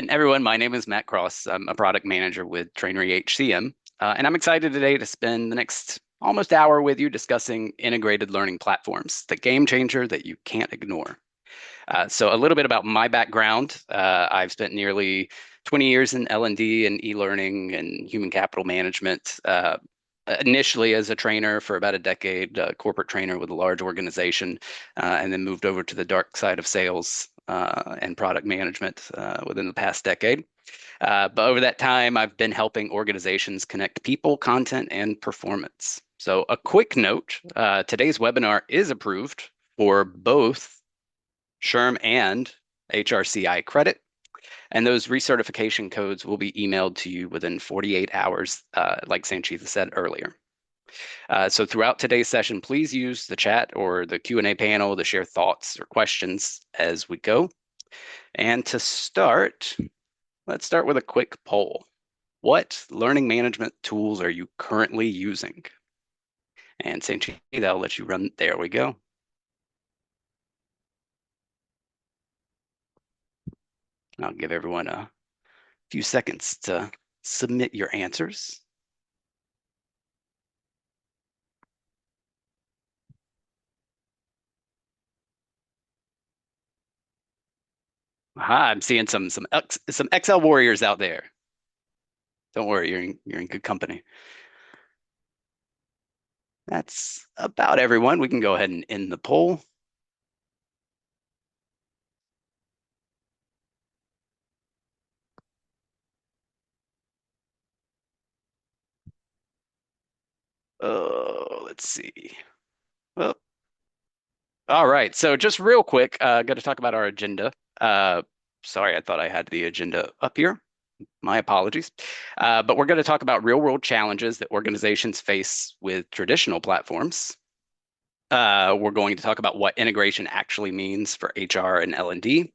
Everyone, my name is Matt Cross. I'm a product manager with TraineryHCM, and I'm excited today to spend the next almost hour with you discussing integrated learning platforms, the game changer that you can't ignore. So a little bit about my background. I've spent nearly 20 years in L&D and e-learning and human capital management. Initially as a trainer for about a decade, a corporate trainer with a large organization, and then moved over to the dark side of sales and product management within the past decade. But over that time, I've been helping organizations connect people, content, and performance. So a quick note, today's webinar is approved for both SHRM and HRCI credit. And those recertification codes will be emailed to you within 48 hours, like Sanchita said earlier. So throughout today's session, please use the chat or the Q&A panel to share thoughts or questions as we go. And to start, let's start with a quick poll. What learning management tools are you currently using? And Sanchita, I'll let you run. There we go. I'll give everyone a few seconds to submit your answers. Aha, I'm seeing some Excel warriors out there. Don't worry, you're in good company. That's about everyone. We can go ahead and end the poll. Oh, let's see. Well, all right. So just real quick, got to talk about our agenda. Sorry, I thought I had the agenda up here. My apologies. But we're going to talk about real-world challenges that organizations face with traditional platforms. We're going to talk about what integration actually means for HR and L&D.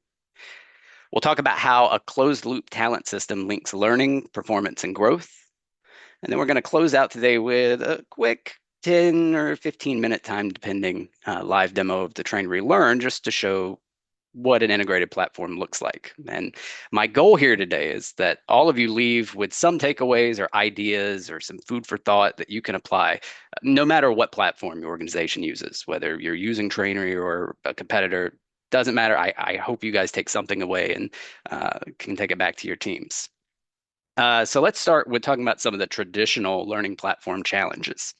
We'll talk about how a closed-loop talent system links learning, performance, and growth. And then we're going to close out today with a quick 10 or 15-minute time, depending, live demo of the TraineryLearn, just to show what an integrated platform looks like. And my goal here today is that all of you leave with some takeaways or ideas or some food for thought that you can apply, no matter what platform your organization uses, whether you're using Trainery or a competitor, doesn't matter. I hope you guys take something away and can take it back to your teams. So let's start with talking about some of the traditional learning platform challenges.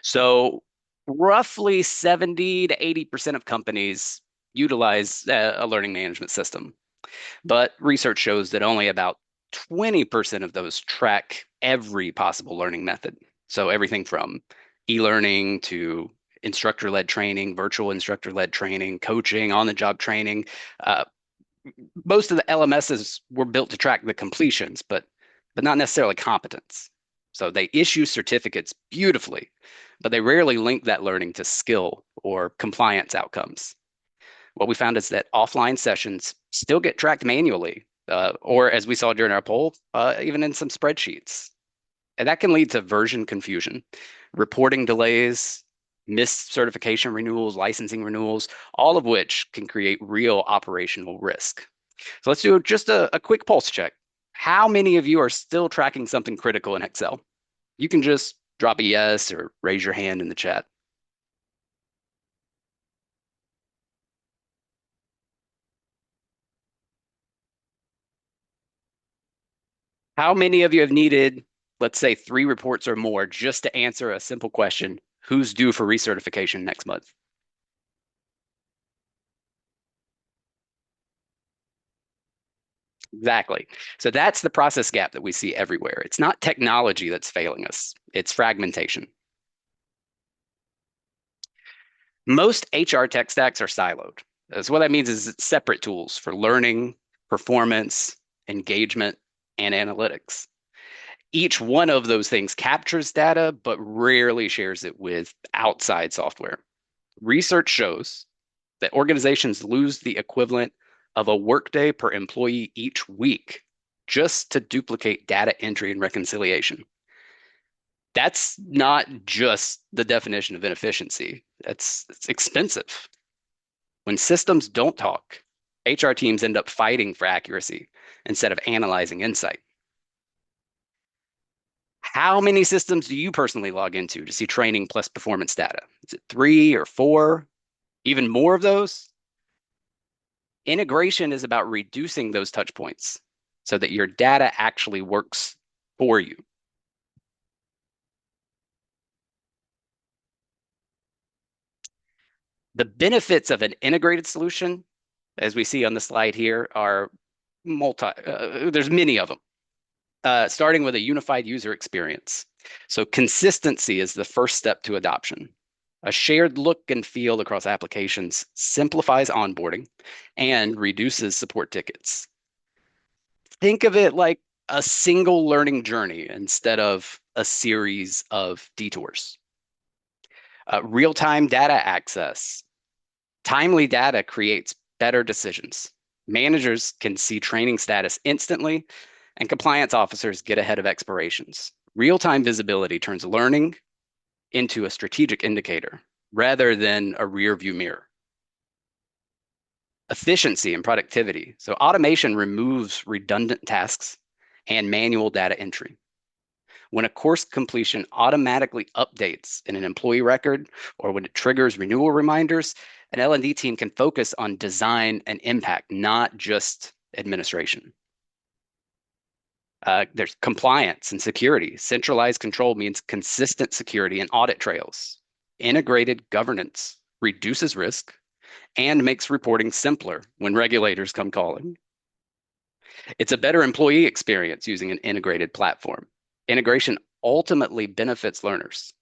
So roughly 70 to 80% of companies utilize a learning management system, but research shows that only about 20% of those track every possible learning method. So everything from e-learning to instructor-led training, virtual instructor-led training, coaching, on-the-job training. Most of the LMSs were built to track the completions, but not necessarily competence. So they issue certificates beautifully, but they rarely link that learning to skill or compliance outcomes. What we found is that offline sessions still get tracked manually, or as we saw during our poll, even in some spreadsheets. And that can lead to version confusion, reporting delays, missed certification renewals, licensing renewals, all of which can create real operational risk. So let's do just a quick pulse check. How many of you are still tracking something critical in Excel? You can just drop a yes or raise your hand in the chat. How many of you have needed, let's say, 3 reports or more just to answer a simple question, who's due for recertification next month? Exactly. So that's the process gap that we see everywhere. It's not technology that's failing us, it's fragmentation. Most HR tech stacks are siloed. So what that means is it's separate tools for learning, performance, engagement, and analytics. Each one of those things captures data, but rarely shares it with outside software. Research shows that organizations lose the equivalent of a workday per employee each week just to duplicate data entry and reconciliation. That's not just the definition of inefficiency. It's expensive. When systems don't talk, HR teams end up fighting for accuracy, instead of analyzing insight. How many systems do you personally log into to see training plus performance data? Is it 3 or 4? Even more of those? Integration is about reducing those touch points so that your data actually works for you. The benefits of an integrated solution, as we see on the slide here, are there's many of them. Starting with a unified user experience. So consistency is the first step to adoption. A shared look and feel across applications simplifies onboarding and reduces support tickets. Think of it like a single learning journey instead of a series of detours. Real-time data access. Timely data creates better decisions. Managers can see training status instantly, and compliance officers get ahead of expirations. Real-time visibility turns learning into a strategic indicator rather than a rear view mirror. Efficiency and productivity. So automation removes redundant tasks and manual data entry. When a course completion automatically updates in an employee record or when it triggers renewal reminders, an L&D team can focus on design and impact, not just administration. There's compliance and security. Centralized control means consistent security and audit trails. Integrated governance reduces risk and makes reporting simpler when regulators come calling. It's a better employee experience using an integrated platform. Integration ultimately benefits learners.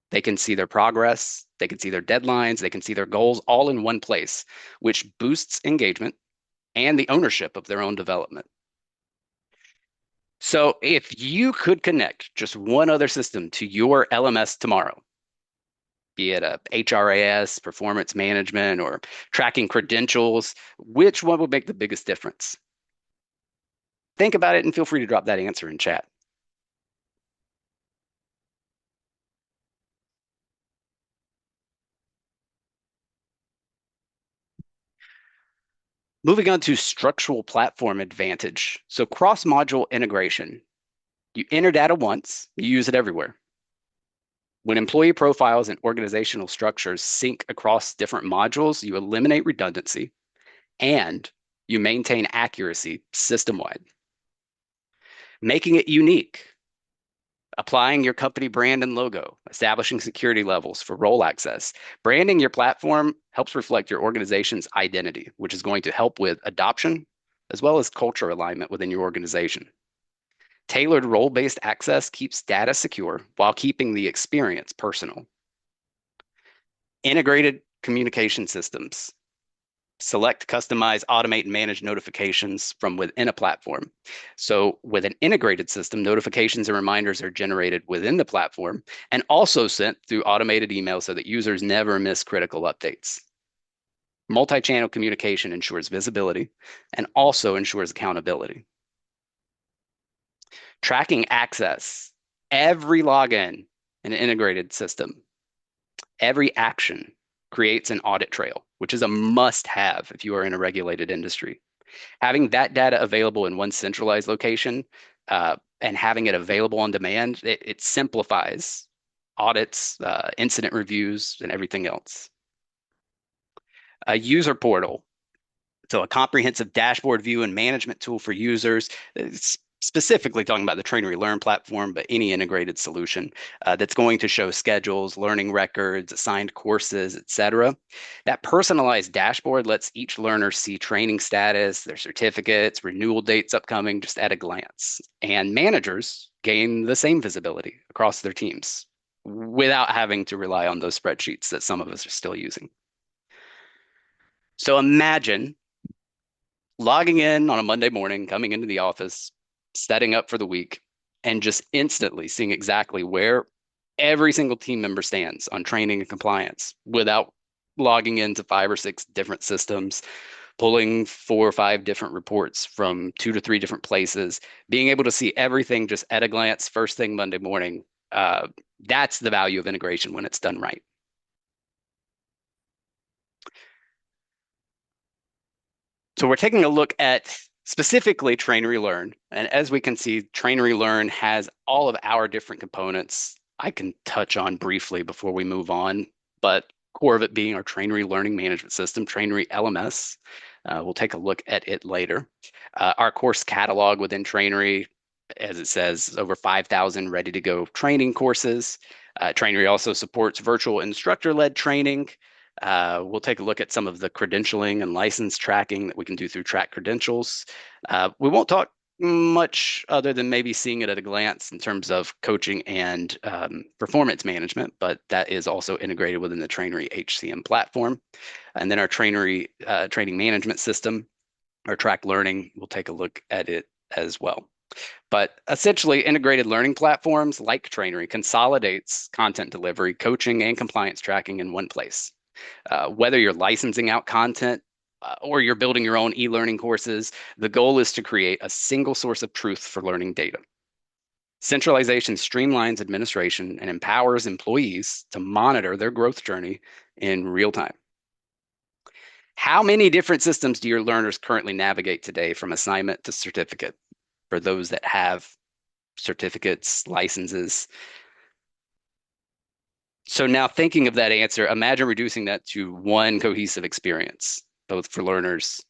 They can see their progress, they can see their deadlines, they can see their goals all in one place, which boosts engagement and the ownership of their own development. So if you could connect just one other system to your LMS tomorrow, be it a HRIS, performance management, or tracking credentials, which one would make the biggest difference? Think about it and feel free to drop that answer in chat. Moving on to structural platform advantage. So cross-module integration. You enter data once, you use it everywhere. When employee profiles and organizational structures sync across different modules, you eliminate redundancy and you maintain accuracy system-wide. Making it unique. Applying your company brand and logo, establishing security levels for role access. Branding your platform helps reflect your organization's identity, which is going to help with adoption as well as culture alignment within your organization. Tailored role-based access keeps data secure while keeping the experience personal. Integrated communication systems. Select, customize, automate, and manage notifications from within a platform. So with an integrated system, notifications and reminders are generated within the platform and also sent through automated emails so that users never miss critical updates. Multi-channel communication ensures visibility and also ensures accountability. Tracking access. Every login in an integrated system, every action creates an audit trail, which is a must-have if you are in a regulated industry. Having that data available in one centralized location and having it available on demand, it simplifies audits, incident reviews, and everything else. A user portal. So a comprehensive dashboard view and management tool for users. It's specifically talking about the Trainery Learn platform, but any integrated solution that's going to show schedules, learning records, assigned courses, etc. That personalized dashboard lets each learner see training status, their certificates, renewal dates upcoming, just at a glance. And managers gain the same visibility across their teams without having to rely on those spreadsheets that some of us are still using. So imagine logging in on a Monday morning, coming into the office, setting up for the week, and just instantly seeing exactly where every single team member stands on training and compliance without logging into 5 or 6 different systems, pulling 4 or 5 different reports from 2 to 3 different places, being able to see everything just at a glance first thing Monday morning. That's the value of integration when it's done right. So we're taking a look at specifically TraineryLearn. And as we can see, TraineryLearn has all of our different components I can touch on briefly before we move on, but core of it being our Trainery Learning Management System, Trainery LMS. We'll take a look at it later. Our course catalog within Trainery, as it says, over 5,000 ready to go training courses. Trainery also supports virtual instructor-led training. We'll take a look at some of the credentialing and license tracking that we can do through Track Credentials. We won't talk much other than maybe seeing it at a glance in terms of coaching and performance management, but that is also integrated within the TraineryHCM platform. And then our Trainery training management system, our Track Learning, we'll take a look at it as well. But essentially, integrated learning platforms like Trainery consolidates content delivery, coaching, and compliance tracking in one place. Whether you're licensing out content or you're building your own e-learning courses, the goal is to create a single source of truth for learning data. Centralization streamlines administration and empowers employees to monitor their growth journey in real time. How many different systems do your learners currently navigate today from assignment to certificate for those that have certificates, licenses? So now thinking of that answer, imagine reducing that to one cohesive experience, both for learners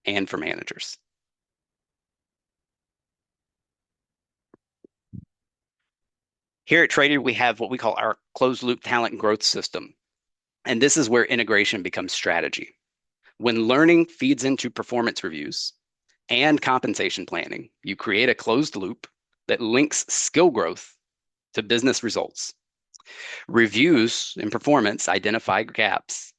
and for managers. Here at Trader, we have what we call our closed loop talent and growth system. And this is where integration becomes strategy. When learning feeds into performance reviews and compensation planning, you create a closed loop that links skill growth to business results. Reviews in performance identify gaps.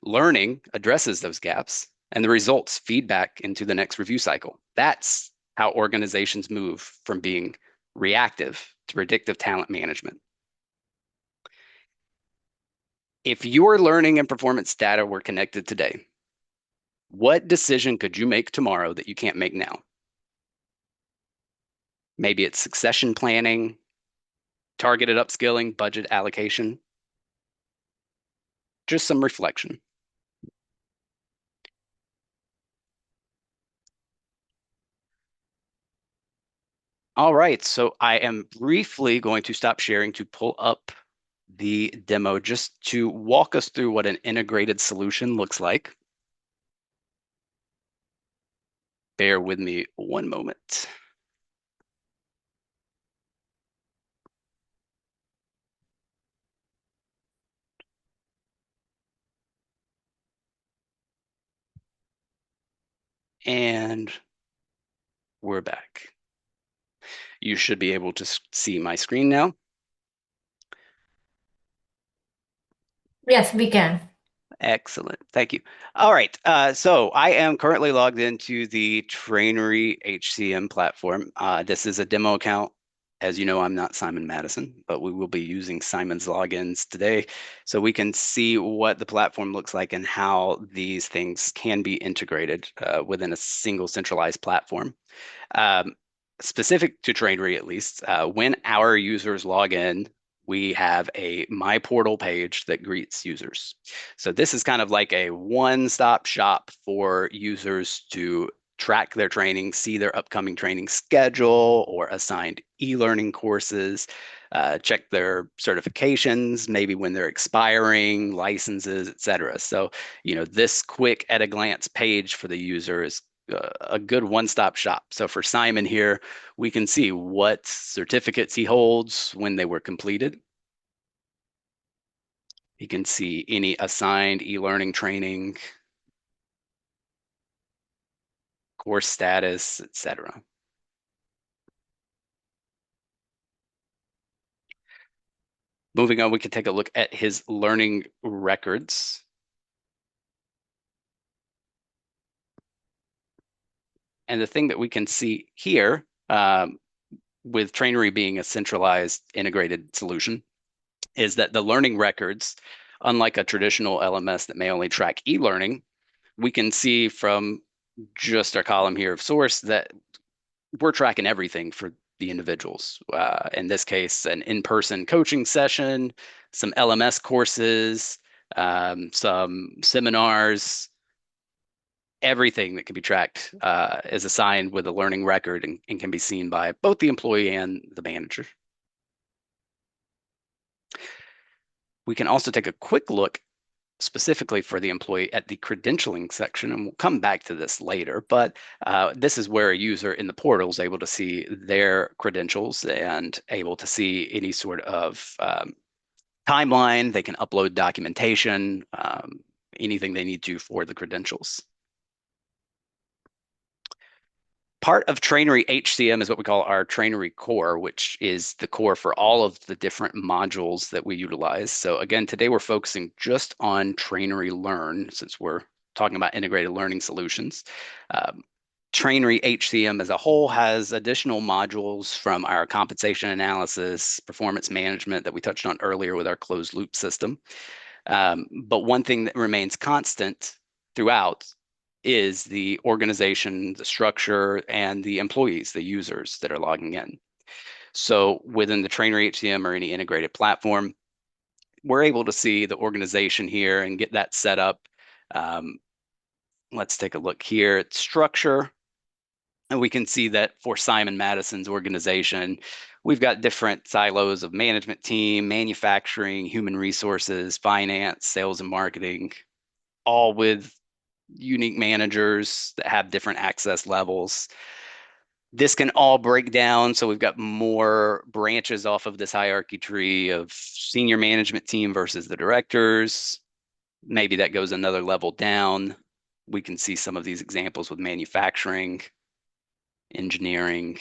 Learning addresses those gaps, and the results feed back into the next review cycle. That's how organizations move from being reactive to predictive talent management. If your learning and performance data were connected today, what decision could you make tomorrow that you can't make now? Maybe it's succession planning, targeted upskilling, budget allocation. Just some reflection. All right, so I am briefly going to stop sharing to pull up the demo just to walk us through what an integrated solution looks like. Bear with me one moment. And we're back. You should be able to see my screen now. Yes, we can. Excellent. Thank you. All right. So I am currently logged into the TraineryHCM platform. This is a demo account. As you know, I'm not Simon Madison, but we will be using Simon's logins today so we can see what the platform looks like and how these things can be integrated within a single centralized platform. Specific to Trainery, at least, when our users log in, we have a My Portal page that greets users. So this is kind of like a one-stop shop for users to track their training, see their upcoming training schedule or assigned e-learning courses, check their certifications, maybe when they're expiring, licenses, etc. So, this quick at a glance page for the user is a good one-stop shop. So for Simon here, we can see what certificates he holds when they were completed. He can see any assigned e-learning training, course status, etc. Moving on, we can take a look at his learning records. And the thing that we can see here, with Trainery being a centralized integrated solution, is that the learning records, unlike a traditional LMS that may only track e-learning, we can see from just our column here of source that we're tracking everything for the individuals. In this case, an in-person coaching session, some LMS courses, some seminars, everything that can be tracked is assigned with a learning record and can be seen by both the employee and the manager. We can also take a quick look specifically for the employee at the credentialing section, and we'll come back to this later, but this is where a user in the portal is able to see their credentials and able to see any sort of timeline. They can upload documentation, anything they need to for the credentials. Part of TraineryHCM is what we call our Trainery core, which is the core for all of the different modules that we utilize. So again, today we're focusing just on Trainery Learn, since we're talking about integrated learning solutions. TraineryHCM as a whole has additional modules from our compensation analysis, performance management that we touched on earlier with our closed loop system. But one thing that remains constant throughout is the organization, the structure, and the employees, the users that are logging in. So within the TraineryHCM or any integrated platform, we're able to see the organization here and get that set up. Let's take a look here at structure. And we can see that for Simon Madison's organization, we've got different silos of management team, manufacturing, human resources, finance, sales and marketing, all with unique managers that have different access levels. This can all break down. So we've got more branches off of this hierarchy tree of senior management team versus the directors. Maybe that goes another level down. We can see some of these examples with manufacturing, engineering,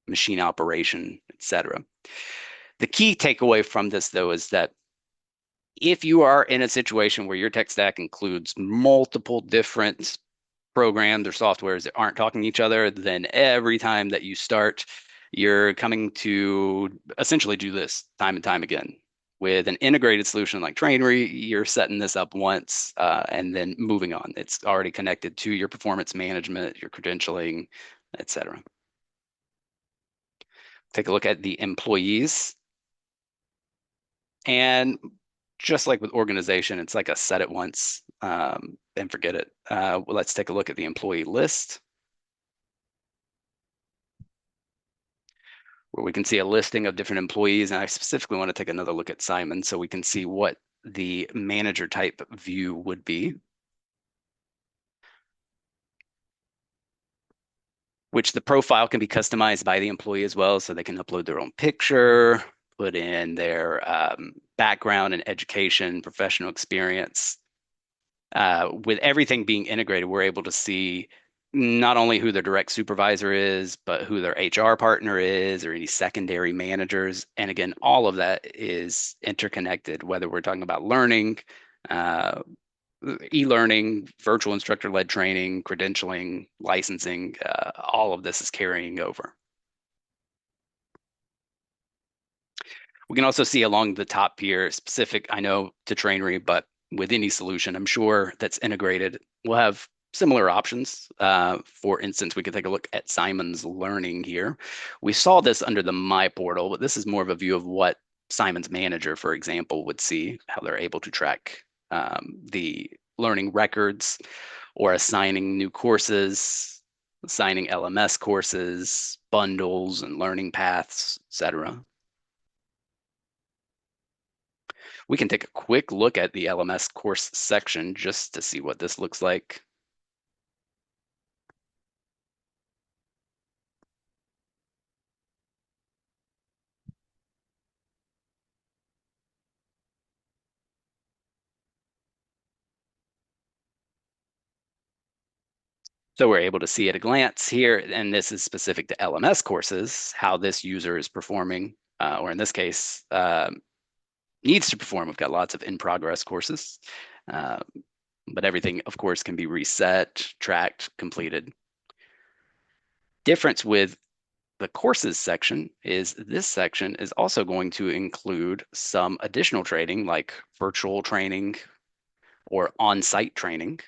machine operation, etc. The key takeaway from this, though, is that if you are in a situation where your tech stack includes multiple different programs or softwares that aren't talking to each other, then every time that you start, you're coming to essentially do this time and time again. With an integrated solution like Trainery, you're setting this up once and then moving on. It's already connected to your performance management, your credentialing, etc. Take a look at the employees. And just like with organization, it's like a set it once and forget it. Well, let's take a look at the employee list, where we can see a listing of different employees. And I specifically want to take another look at Simon so we can see what the manager type view would be, which the profile can be customized by the employee as well. So they can upload their own picture, put in their background and education, professional experience. With everything being integrated, we're able to see not only who their direct supervisor is, but who their HR partner is, or any secondary managers. And again, all of that is interconnected, whether we're talking about learning, e-learning, virtual instructor-led training, credentialing, licensing, all of this is carrying over. We can also see along the top here, specific, I know, to Trainery, but with any solution, I'm sure that's integrated, we'll have similar options. For instance, we could take a look at Simon's Learning here. We saw this under the My Portal, but this is more of a view of what Simon's manager, for example, would see, how they're able to track the learning records or assigning new courses, assigning LMS courses, bundles and learning paths, etc. We can take a quick look at the LMS course section just to see what this looks like. So we're able to see at a glance here, and this is specific to LMS courses, how this user is performing, or in this case, needs to perform. We've got lots of in-progress courses, but everything, of course, can be reset, tracked, completed. Difference with the courses section is this section is also going to include some additional training like virtual training or on-site training,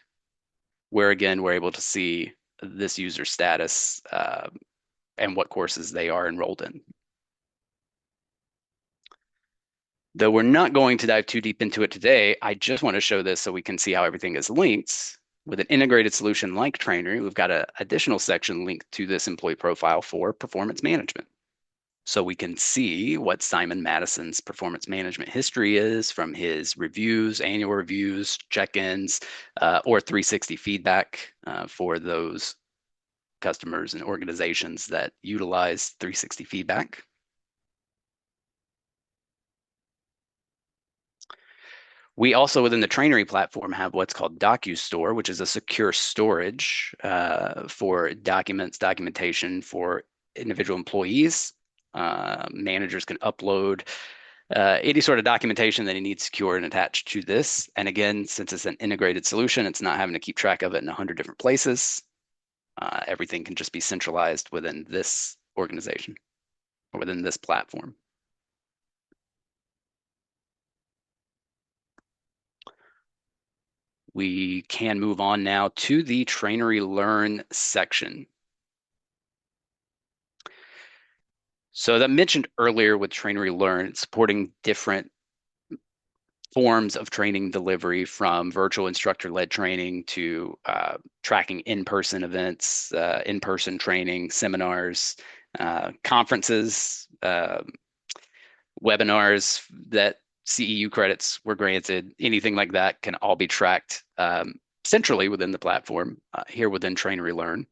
where again, we're able to see this user status and what courses they are enrolled in. Though we're not going to dive too deep into it today, I just want to show this so we can see how everything is linked. With an integrated solution like Trainery, we've got an additional section linked to this employee profile for performance management. So we can see what Simon Madison's performance management history is from his reviews, annual reviews, check-ins, or 360 feedback for those customers and organizations that utilize 360 feedback. We also, within the Trainery platform, have what's called DocuStore, which is a secure storage for documents, documentation for individual employees. Managers can upload any sort of documentation that he needs secured and attached to this. And again, since it's an integrated solution, it's not having to keep track of it in 100 different places. Everything can just be centralized within this organization or within this platform. We can move on now to the Trainery Learn section. So that mentioned earlier with Trainery Learn, supporting different forms of training delivery, from virtual instructor-led training to tracking in-person events, in-person training, seminars, conferences, webinars that CEU credits were granted. Anything like that can all be tracked centrally within the platform here within Trainery Learn.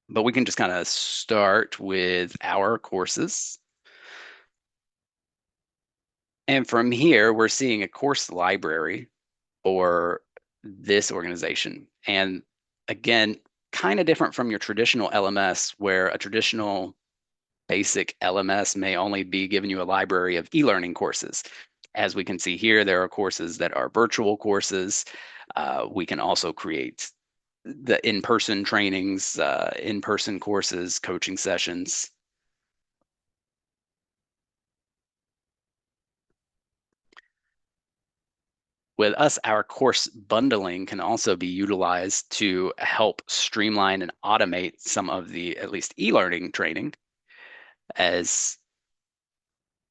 But we can just kind of start with our courses. And from here, we're seeing a course library for this organization. And again, kind of different from your traditional LMS, where a traditional basic LMS may only be giving you a library of e-learning courses. As we can see here, there are courses that are virtual courses. We can also create the in-person trainings, in-person courses, coaching sessions. With us, our course bundling can also be utilized to help streamline and automate some of the, at least e-learning training, as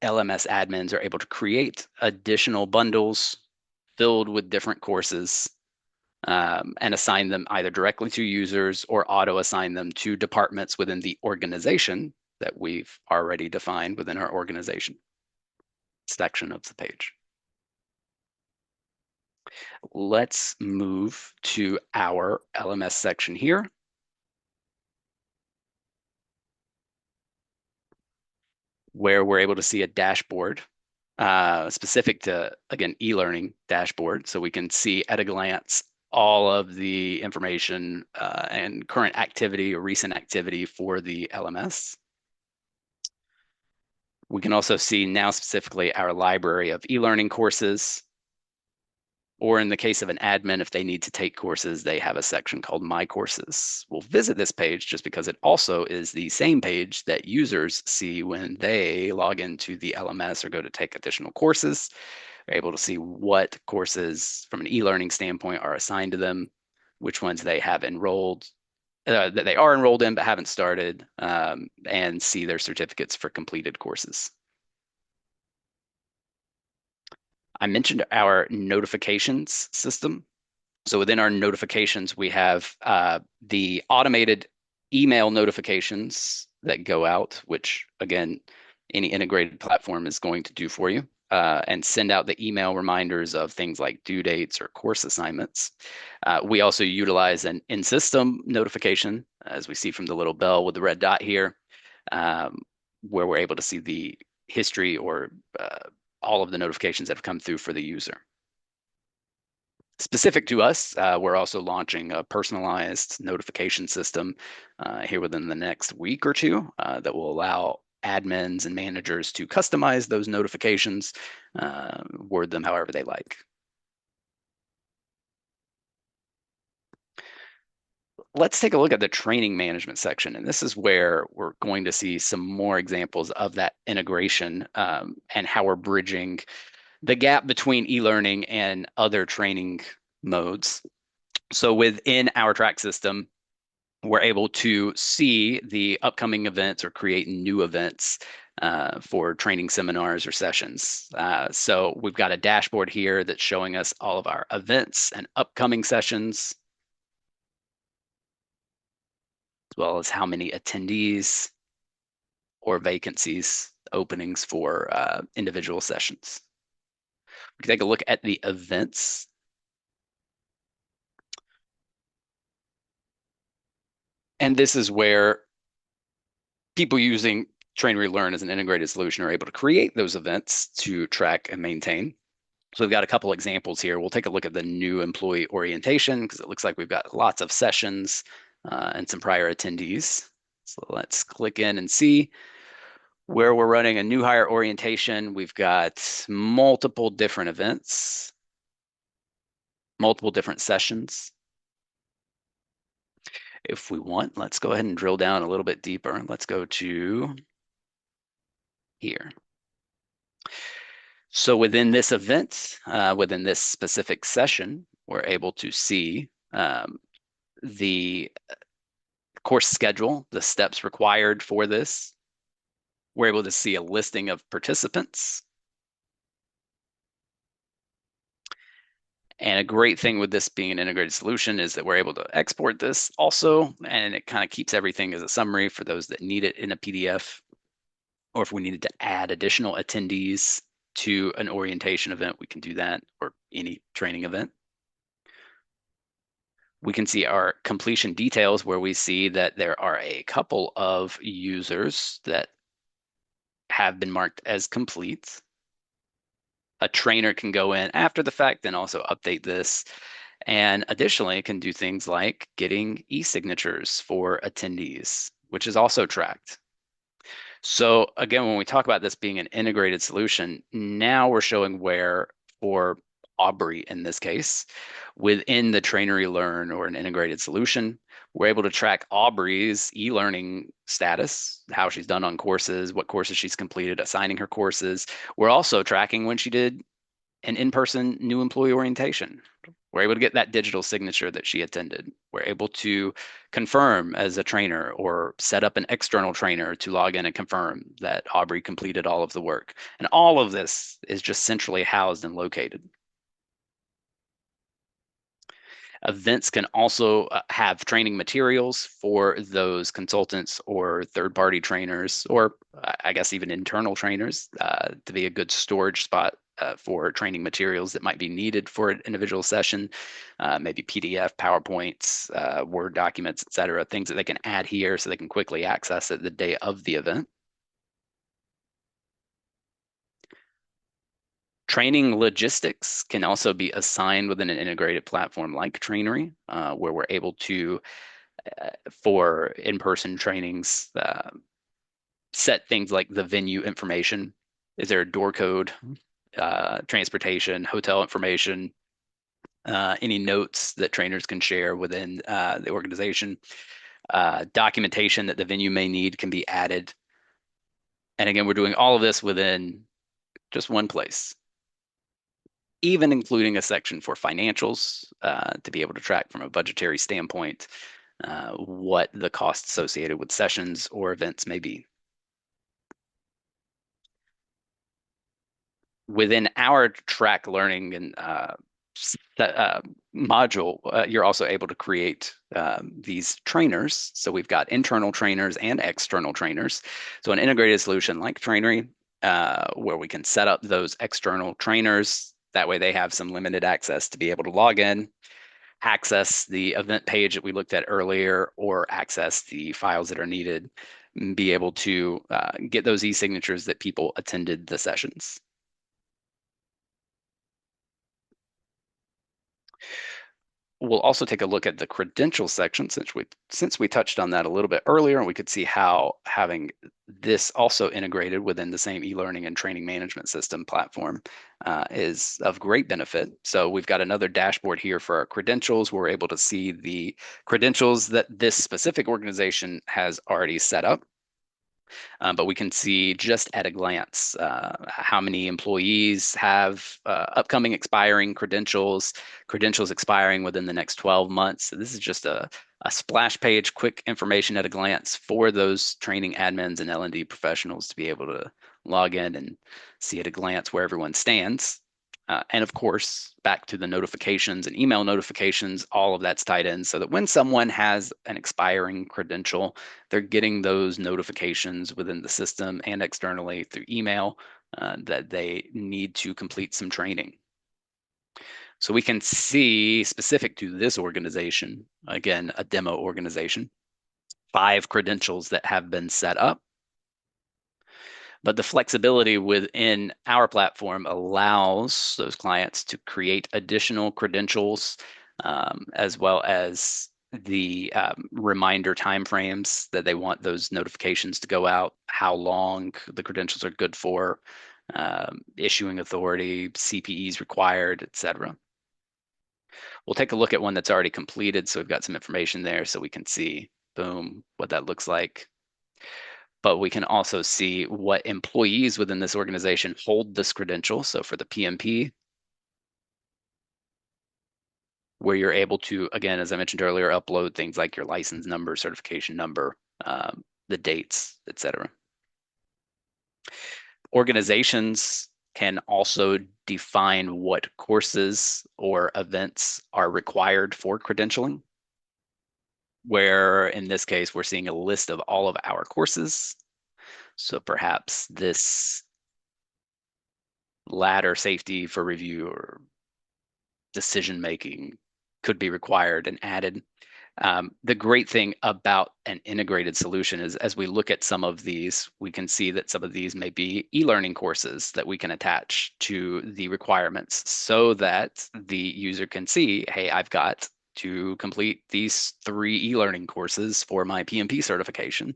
LMS admins are able to create additional bundles filled with different courses and assign them either directly to users or auto assign them to departments within the organization that we've already defined within our organization section of the page. Let's move to our LMS section here. Where we're able to see a dashboard specific to, again, e-learning dashboard. So we can see at a glance all of the information and current activity or recent activity for the LMS. We can also see now specifically our library of e-learning courses, or in the case of an admin, if they need to take courses, they have a section called My Courses. We'll visit this page just because it also is the same page that users see when they log into the LMS or go to take additional courses. They're able to see what courses from an e-learning standpoint are assigned to them, which ones they have enrolled, that they are enrolled in but haven't started, and see their certificates for completed courses. I mentioned our notifications system. So within our notifications, we have the automated email notifications that go out, which again, any integrated platform is going to do for you, and send out the email reminders of things like due dates or course assignments. We also utilize an in-system notification, as we see from the little bell with the red dot here, where we're able to see the history or all of the notifications that have come through for the user. Specific to us, we're also launching a personalized notification system here within the next week or two that will allow admins and managers to customize those notifications, word them however they like. Let's take a look at the training management section, and this is where we're going to see some more examples of that integration and how we're bridging the gap between e-learning and other training modes. So within our track system, we're able to see the upcoming events or create new events for training seminars or sessions. So we've got a dashboard here that's showing us all of our events and upcoming sessions. as well as how many attendees or vacancies, openings for individual sessions. We can take a look at the events. And this is where people using TraineryLearn as an integrated solution are able to create those events to track and maintain. So we've got a couple examples here. We'll take a look at the new employee orientation because it looks like we've got lots of sessions and some prior attendees. So let's click in and see where we're running a new hire orientation. We've got multiple different events, multiple different sessions. If we want, let's go ahead and drill down a little bit deeper. Let's go to here. So within this event, within this specific session, we're able to see the course schedule, the steps required for this. We're able to see a listing of participants. And a great thing with this being an integrated solution is that we're able to export this also, and it kind of keeps everything as a summary for those that need it in a PDF, or if we needed to add additional attendees to an orientation event, we can do that, or any training event. We can see our completion details where we see that there are a couple of users that have been marked as complete. A trainer can go in after the fact and also update this. And additionally, it can do things like getting e-signatures for attendees, which is also tracked. So again, when we talk about this being an integrated solution, now we're showing where for Aubrey in this case, within the TraineryLearn or an integrated solution, we're able to track Aubrey's e-learning status, how she's done on courses, what courses she's completed, assigning her courses. We're also tracking when she did an in-person new employee orientation. We're able to get that digital signature that she attended. We're able to confirm as a trainer or set up an external trainer to log in and confirm that Aubrey completed all of the work. And all of this is just centrally housed and located. Events can also have training materials for those consultants or third-party trainers, or I guess even internal trainers, to be a good storage spot for training materials that might be needed for an individual session, maybe PDF, PowerPoints, Word documents, etc., things that they can add here so they can quickly access it the day of the event. Training logistics can also be assigned within an integrated platform like Trainery, where we're able to, for in-person trainings, set things like the venue information. Is there a door code, transportation, hotel information, any notes that trainers can share within the organization, documentation that the venue may need can be added. And again, we're doing all of this within just one place, even including a section for financials to be able to track from a budgetary standpoint what the costs associated with sessions or events may be. Within our track learning and module, you're also able to create these trainers. So we've got internal trainers and external trainers. So an integrated solution like Trainery, where we can set up those external trainers. That way they have some limited access to be able to log in, access the event page that we looked at earlier, or access the files that are needed, and be able to get those e-signatures that people attended the sessions. We'll also take a look at the credentials section since we touched on that a little bit earlier, and we could see how having this also integrated within the same e-learning and training management system platform is of great benefit. So we've got another dashboard here for our credentials. We're able to see the credentials that this specific organization has already set up. But we can see just at a glance how many employees have upcoming expiring credentials, credentials expiring within the next 12 months. So this is just a splash page, quick information at a glance for those training admins and L&D professionals to be able to log in and see at a glance where everyone stands. And of course, back to the notifications and email notifications, all of that's tied in so that when someone has an expiring credential, they're getting those notifications within the system and externally through email that they need to complete some training. So we can see specific to this organization, again, a demo organization, 5 credentials that have been set up. But the flexibility within our platform allows those clients to create additional credentials, as well as the reminder timeframes that they want those notifications to go out, how long the credentials are good for, issuing authority, CPEs required, etc. We'll take a look at one that's already completed, so we've got some information there so we can see, boom, what that looks like. But we can also see what employees within this organization hold this credential. So for the PMP, where you're able to, again, as I mentioned earlier, upload things like your license number, certification number, the dates, etc. Organizations can also define what courses or events are required for credentialing, where in this case, we're seeing a list of all of our courses. So perhaps this ladder safety for review or decision making could be required and added. The great thing about an integrated solution is as we look at some of these, we can see that some of these may be e-learning courses that we can attach to the requirements so that the user can see, hey, I've got to complete these 3 e-learning courses for my PMP certification.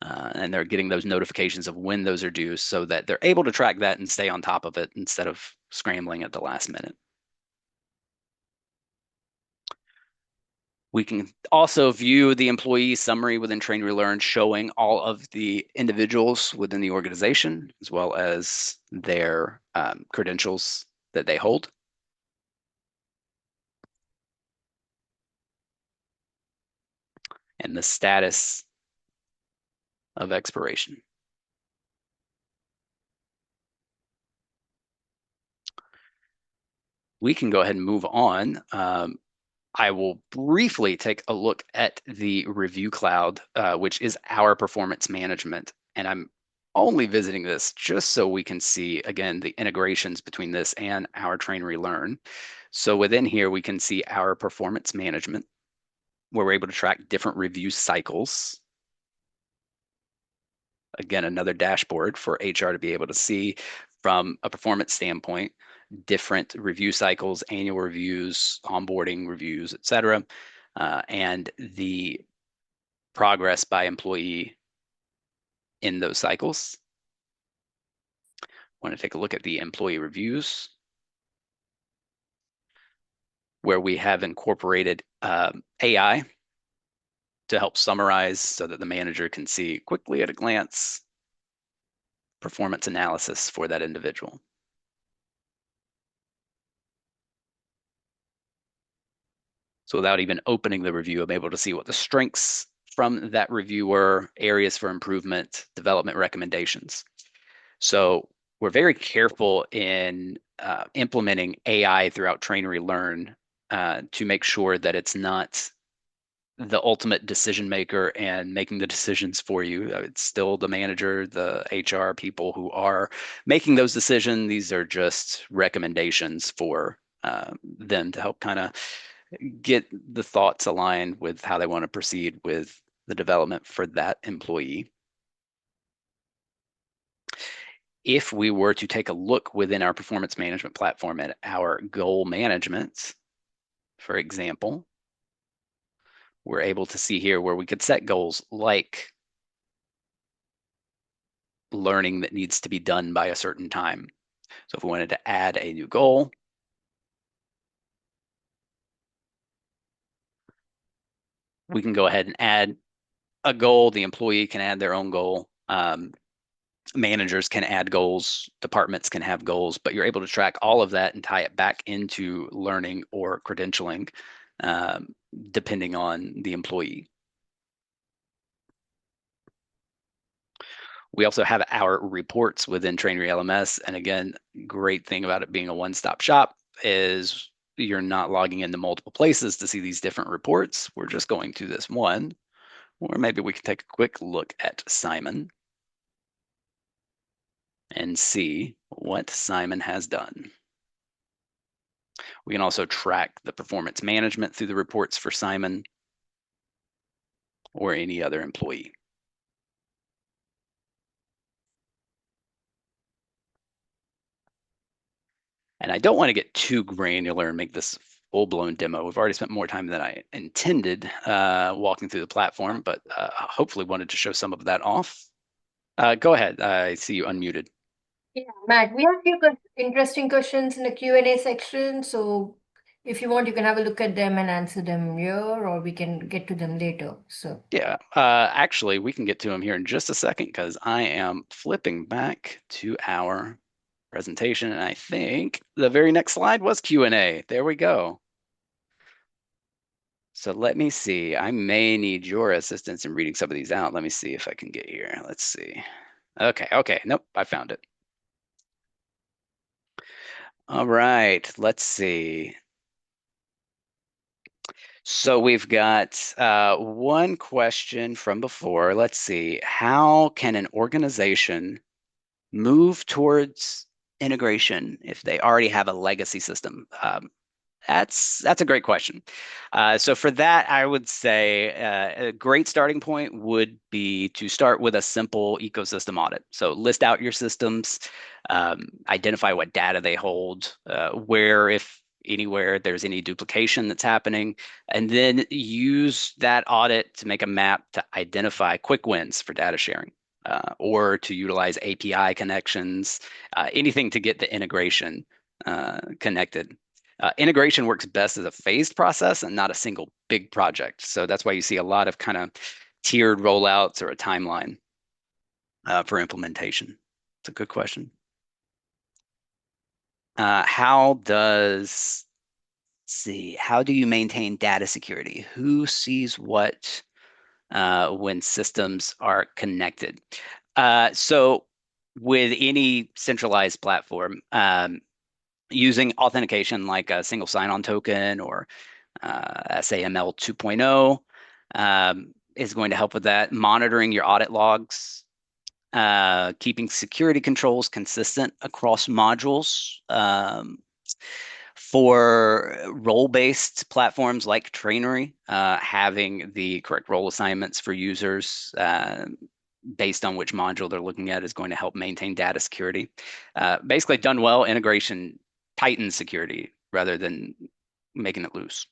And they're getting those notifications of when those are due so that they're able to track that and stay on top of it instead of scrambling at the last minute. We can also view the employee summary within TraineryLearn, showing all of the individuals within the organization, as well as their credentials that they hold. And the status of expiration. We can go ahead and move on. I will briefly take a look at the Review Cloud, which is our performance management. And I'm only visiting this just so we can see, again, the integrations between this and our TraineryLearn. So within here, we can see our performance management, where we're able to track different review cycles. Again, another dashboard for HR to be able to see from a performance standpoint, different review cycles, annual reviews, onboarding reviews, et cetera, and the progress by employee in those cycles. Want to take a look at the employee reviews, where we have incorporated AI to help summarize so that the manager can see quickly at a glance performance analysis for that individual. So without even opening the review, I'm able to see what the strengths from that review were, areas for improvement, development recommendations. So we're very careful in implementing AI throughout TraineryLearn to make sure that it's not the ultimate decision maker and making the decisions for you. It's still the manager, the HR people who are making those decisions. These are just recommendations for them to help kind of get the thoughts aligned with how they want to proceed with the development for that employee. If we were to take a look within our performance management platform at our goal management, for example, we're able to see here where we could set goals like learning that needs to be done by a certain time. So if we wanted to add a new goal, we can go ahead and add a goal. The employee can add their own goal. Managers can add goals, departments can have goals, but you're able to track all of that and tie it back into learning or credentialing, depending on the employee. We also have our reports within Trainery LMS. And again, great thing about it being a one-stop shop is you're not logging into multiple places to see these different reports. We're just going to this one, or maybe we can take a quick look at Simon and see what Simon has done. We can also track the performance management through the reports for Simon or any other employee. And I don't want to get too granular and make this full-blown demo. We've already spent more time than I intended walking through the platform, but hopefully wanted to show some of that off. Go ahead. I see you unmuted. Yeah, Matt, we have a few interesting questions in the Q&A section. So if you want, you can have a look at them and answer them here, or we can get to them later. So Yeah, actually, we can get to them here in just a second because I am flipping back to our presentation, and I think the very next slide was Q&A. There we go. So let me see. I may need your assistance in reading some of these out. Let me see if I can get here. Let's see. Okay. Nope, I found it. All right, let's see. So we've got one question from before. Let's see. How can an organization move towards integration if they already have a legacy system? That's a great question. So for that, I would say a great starting point would be to start with a simple ecosystem audit. So list out your systems, identify what data they hold, where, if anywhere, there's any duplication that's happening, and then use that audit to make a map to identify quick wins for data sharing. Or to utilize API connections, anything to get the integration connected. Integration works best as a phased process and not a single big project. So that's why you see a lot of kind of tiered rollouts or a timeline for implementation. It's a good question. How do you maintain data security? Who sees what when systems are connected? So with any centralized platform, using authentication like a single sign-on token or SAML 2.0 is going to help with that. Monitoring your audit logs, keeping security controls consistent across modules. For role-based platforms like Trainery, having the correct role assignments for users based on which module they're looking at is going to help maintain data security. Basically, done well, integration tightens security rather than making it loose.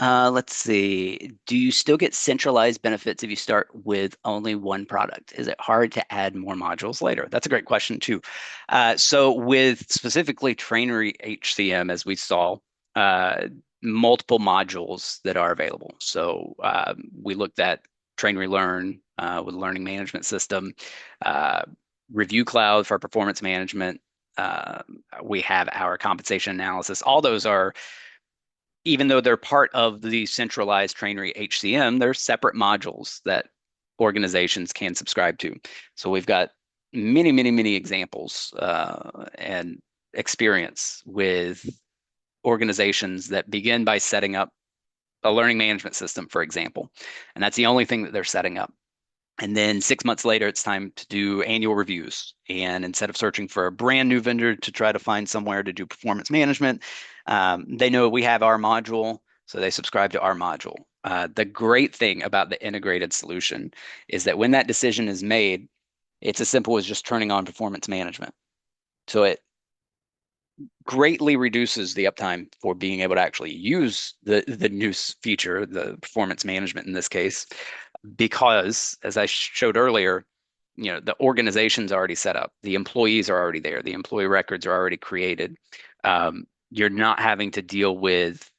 Let's see. Do you still get centralized benefits if you start with only one product? Is it hard to add more modules later? That's a great question too. So with specifically TraineryHCM, as we saw, multiple modules that are available. So we looked at Trainery Learn with learning management system, Review Cloud for performance management. We have our compensation analysis. All those are, even though they're part of the centralized TraineryHCM, they're separate modules that organizations can subscribe to. So we've got many examples and experience with organizations that begin by setting up a learning management system, for example, and that's the only thing that they're setting up. And then 6 months later, it's time to do annual reviews. And instead of searching for a brand new vendor to try to find somewhere to do performance management, they know we have our module, so they subscribe to our module. The great thing about the integrated solution is that when that decision is made, it's as simple as just turning on performance management. So it greatly reduces the uptime for being able to actually use the new feature, the performance management in this case, because as I showed earlier, the organization's already set up, the employees are already there, the employee records are already created. You're not having to deal with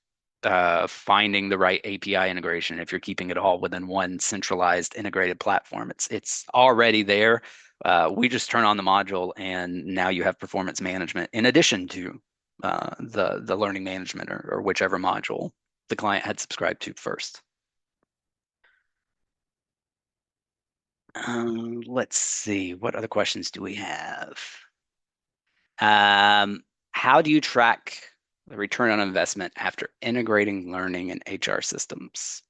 finding the right API integration if you're keeping it all within one centralized integrated platform. It's already there. We just turn on the module, and now you have performance management in addition to the learning management or whichever module the client had subscribed to first. Let's see, what other questions do we have? How do you track the return on investment after integrating learning and HR systems?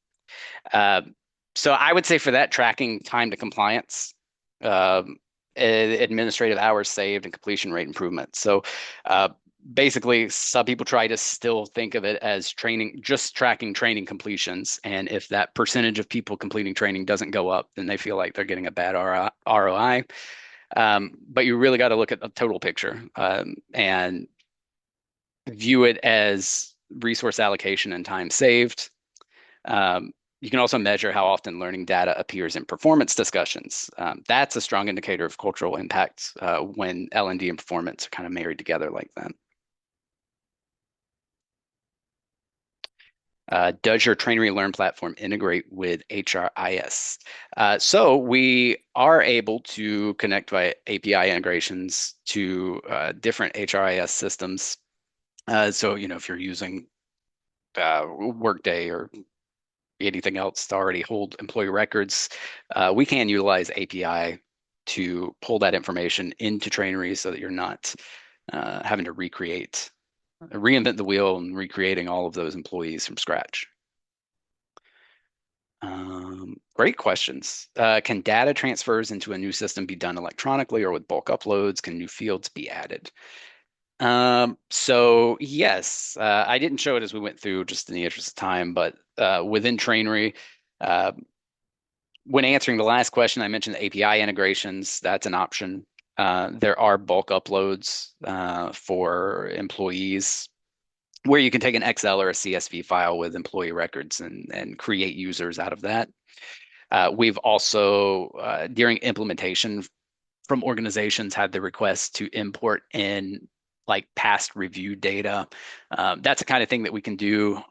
So I would say for that, tracking time to compliance, um, administrative hours saved, and completion rate improvement. So basically, some people try to still think of it as training, just tracking training completions. And if that percentage of people completing training doesn't go up, then they feel like they're getting a bad ROI. But you really got to look at the total picture and view it as resource allocation and time saved. You can also measure how often learning data appears in performance discussions. That's a strong indicator of cultural impact when L&D and performance are kind of married together like that. Does your TraineryLearn platform integrate with HRIS? So we are able to connect via API integrations to different HRIS systems. So, if you're using Workday or anything else to already hold employee records, we can utilize API to pull that information into Trainery so that you're not having to reinvent the wheel and recreating all of those employees from scratch. Great questions. Can data transfers into a new system be done electronically or with bulk uploads? Can new fields be added? So yes, I didn't show it as we went through just in the interest of time, but within Trainery, when answering the last question, I mentioned the API integrations. That's an option. There are bulk uploads for employees where you can take an Excel or a CSV file with employee records and create users out of that. We've also, during implementation from organizations, had the request to import in like past review data. That's the kind of thing that we can do.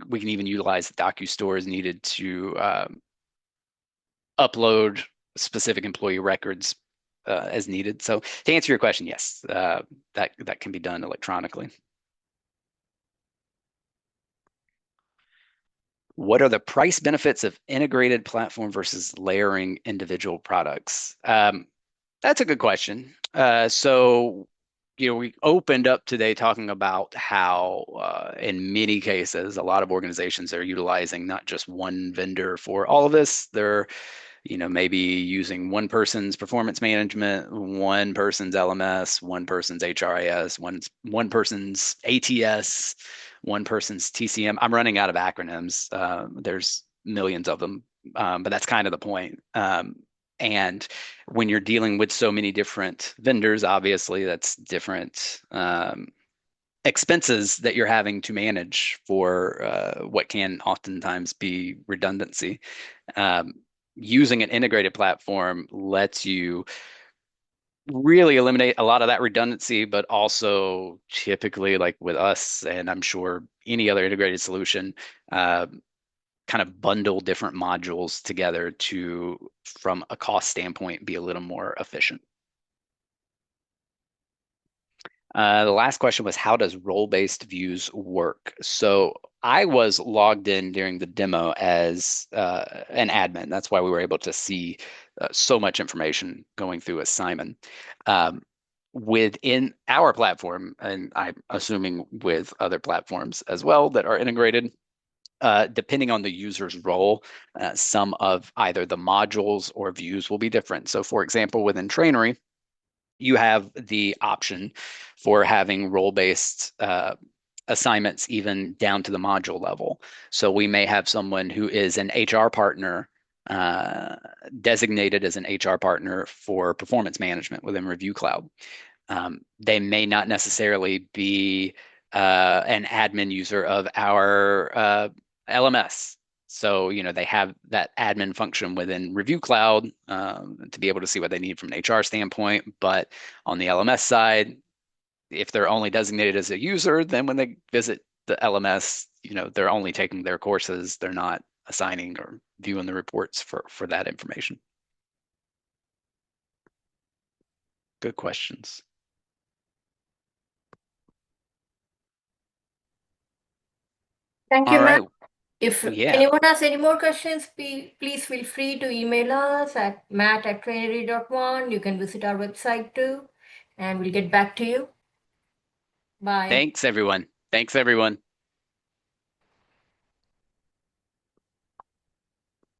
We can even utilize the DocuStores needed to upload specific employee records as needed. So to answer your question, yes, that can be done electronically. What are the price benefits of integrated platform versus layering individual products? That's a good question. So, we opened up today talking about how, in many cases, a lot of organizations are utilizing not just one vendor for all of this. They're maybe using one person's performance management, one person's LMS, one person's HRIS, one person's ATS, one person's TCM. I'm running out of acronyms. There's millions of them, but that's kind of the point. And when you're dealing with so many different vendors, obviously that's different expenses that you're having to manage for what can oftentimes be redundancy. Using an integrated platform lets you really eliminate a lot of that redundancy, but also typically, like with us, and I'm sure any other integrated solution, kind of bundle different modules together to, from a cost standpoint, be a little more efficient. The last question was, how does role-based views work? So I was logged in during the demo as an admin. That's why we were able to see so much information going through as Simon. Within our platform, and I'm assuming with other platforms as well that are integrated, depending on the user's role, some of either the modules or views will be different. So for example, within Trainery, you have the option for having role-based assignments even down to the module level. So we may have someone who is an HR partner designated as an HR partner for performance management within Review Cloud. They may not necessarily be an admin user of our LMS. So, they have that admin function within Review Cloud to be able to see what they need from an HR standpoint. But on the LMS side, if they're only designated as a user, then when they visit the LMS, they're only taking their courses. They're not assigning or viewing the reports for that information. Good questions. Thank you, All Matt. right. If Yeah. anyone has any more questions, please feel free to email us at matt@trainery.one. You can visit our website too, and we'll get back to you. Bye. Thanks, everyone. Thanks, everyone.